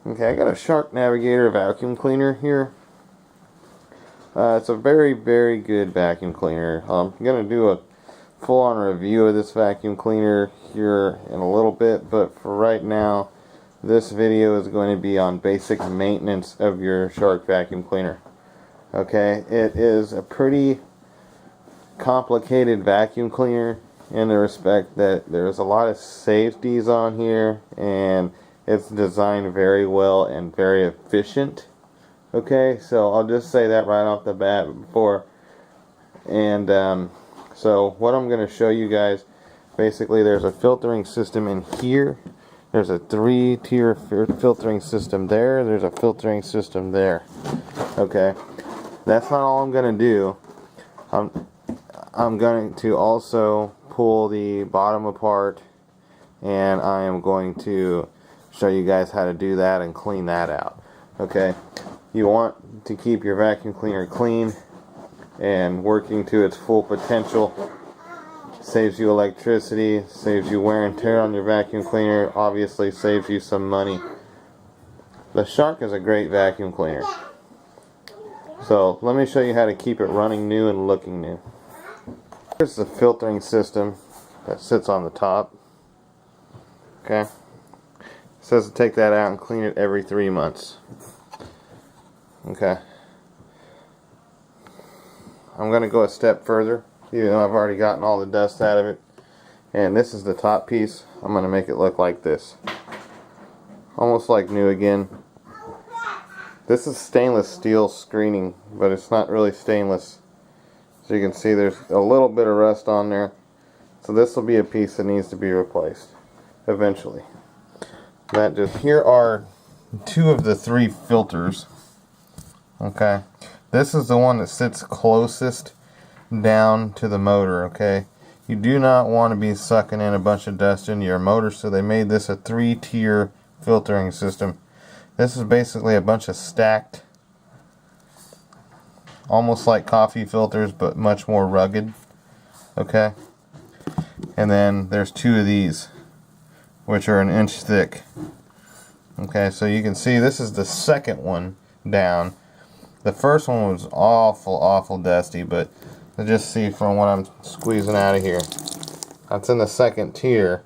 Okay, I got a Shark Navigator vacuum cleaner here. It's a very, very good vacuum cleaner. I'm going to do a full-on review of this vacuum cleaner here in a little bit, but for right now, this video is going to be on basic maintenance of your Shark vacuum cleaner. Okay, it is a pretty complicated vacuum cleaner in the respect that there's a lot of safeties on here, and it's designed very well and very efficient. Okay, so I'll just say that right off the bat before. And so what I'm going to show you guys, basically there's a filtering system in here. There's a 3-tier filtering system there. There's a filtering system there. Okay, that's not all I'm going to do. I'm going to also pull the bottom apart, and I am going to show you guys how to do that and clean that out. Okay, you want to keep your vacuum cleaner clean and working to its full potential. Saves you electricity, saves you wear and tear on your vacuum cleaner, obviously saves you some money. The Shark is a great vacuum cleaner. So let me show you how to keep it running new and looking new. Here's the filtering system that sits on the top. Okay, it says to take that out and clean it every 3 months. Okay, I'm going to go a step further, even though I've already gotten all the dust out of it. And this is the top piece. I'm going to make it look like this, almost like new again. This is stainless steel screening, but it's not really stainless. So you can see there's a little bit of rust on there. So this will be a piece that needs to be replaced eventually. Here are 2 of the 3 filters. Okay, this is the one that sits closest down to the motor. Okay, you do not want to be sucking in a bunch of dust into your motor, so they made this a 3-tier filtering system. This is basically a bunch of stacked, almost like coffee filters, but much more rugged. Okay, and then there's 2 of these, which are 1 inch thick. Okay, so you can see this is the second one down. The first one was awful dusty, but just see from what I'm squeezing out of here, that's in the 2nd tier,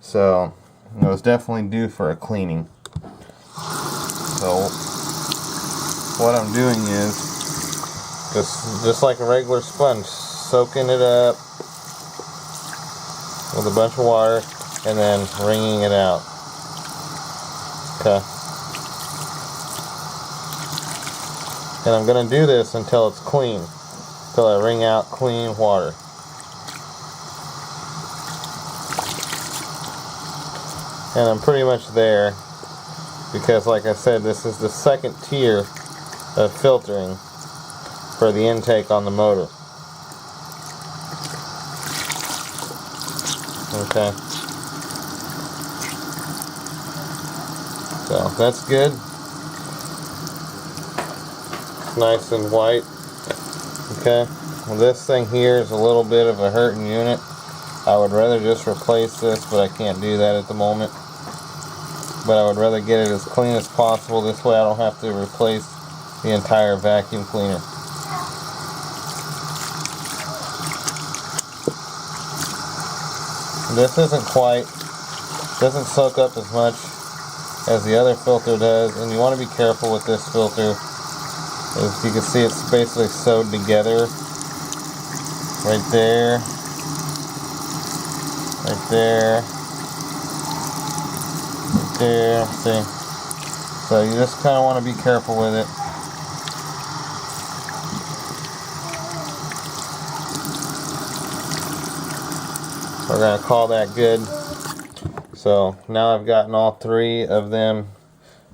so it was definitely due for a cleaning. So what I'm doing is just like a regular sponge, soaking it up with a bunch of water and then wringing it out. Okay. And I'm going to do this until it's clean, until I wring out clean water. And I'm pretty much there, because like I said, this is the 2nd tier of filtering for the intake on the motor. Okay. So that's good. Nice and white. Okay, well, this thing here is a little bit of a hurting unit. I would rather just replace this, but I can't do that at the moment. But I would rather get it as clean as possible. This way I don't have to replace the entire vacuum cleaner. This doesn't soak up as much as the other filter does, and you want to be careful with this filter. As you can see, it's basically sewed together right there, right there, right there. See? So you just kind of want to be careful with it. We're going to call that good. So now I've gotten all 3 of them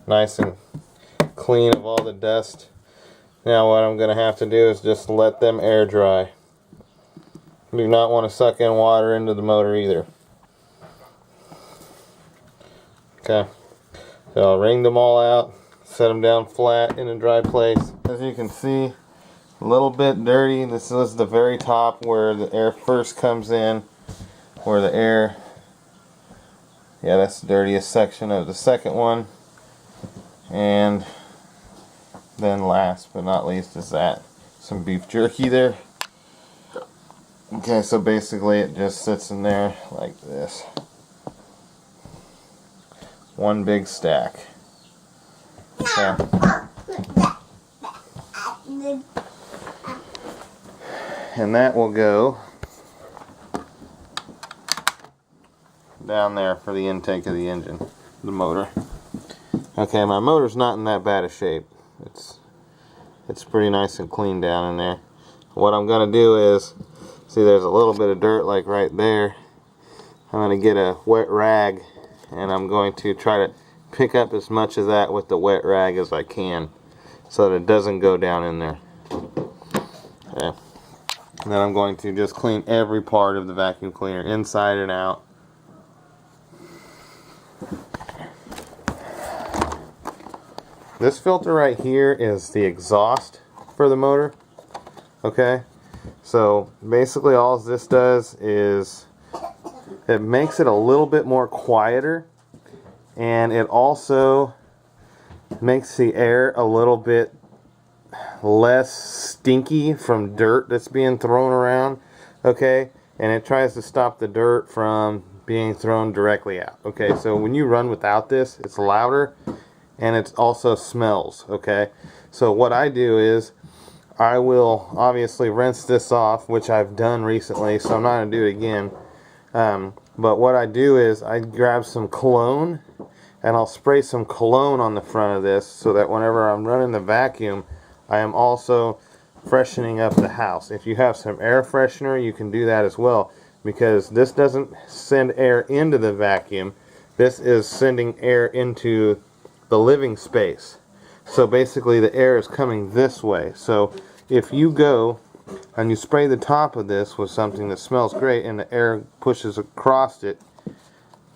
nice and clean of all the dust. Now what I'm going to have to do is just let them air dry. Do not want to suck in water into the motor either. Okay, so I'll wring them all out, set them down flat in a dry place. As you can see, a little bit dirty. This is the very top where the air first comes in, where the air, yeah, that's the dirtiest section of the second one. And then last but not least is that some beef jerky there. Okay, so basically it just sits in there like this. One big stack. Okay. And that will go down there for the intake of the engine, the motor. Okay, my motor's not in that bad a shape. It's pretty nice and clean down in there. What I'm gonna do is, see there's a little bit of dirt like right there. I'm gonna get a wet rag and I'm going to try to pick up as much of that with the wet rag as I can so that it doesn't go down in there. Okay. And then I'm going to just clean every part of the vacuum cleaner, inside and out. This filter right here is the exhaust for the motor. Okay, so basically all this does is it makes it a little bit more quieter, and it also makes the air a little bit less stinky from dirt that's being thrown around. Okay, and it tries to stop the dirt from being thrown directly out. Okay, so when you run without this, it's louder and it also smells. Okay, so what I do is I will obviously rinse this off, which I've done recently, so I'm not going to do it again. But what I do is I grab some cologne and I'll spray some cologne on the front of this so that whenever I'm running the vacuum, I am also freshening up the house. If you have some air freshener, you can do that as well, because this doesn't send air into the vacuum. This is sending air into the living space. So basically the air is coming this way. So if you go and you spray the top of this with something that smells great and the air pushes across it,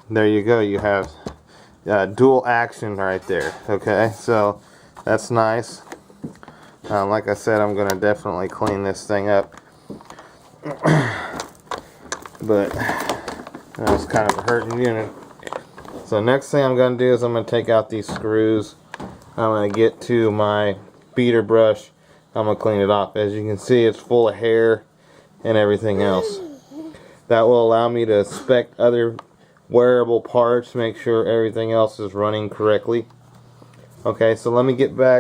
there you go, you have dual action right there. Okay, so that's nice. Like I said, I'm going to definitely clean this thing up. But it's kind of a hurting unit. So next thing I'm going to do is I'm going to take out these screws. I'm going to get to my beater brush. I'm going to clean it off. As you can see, it's full of hair and everything else. That will allow me to inspect other wearable parts, make sure everything else is running correctly. Okay, so let me get back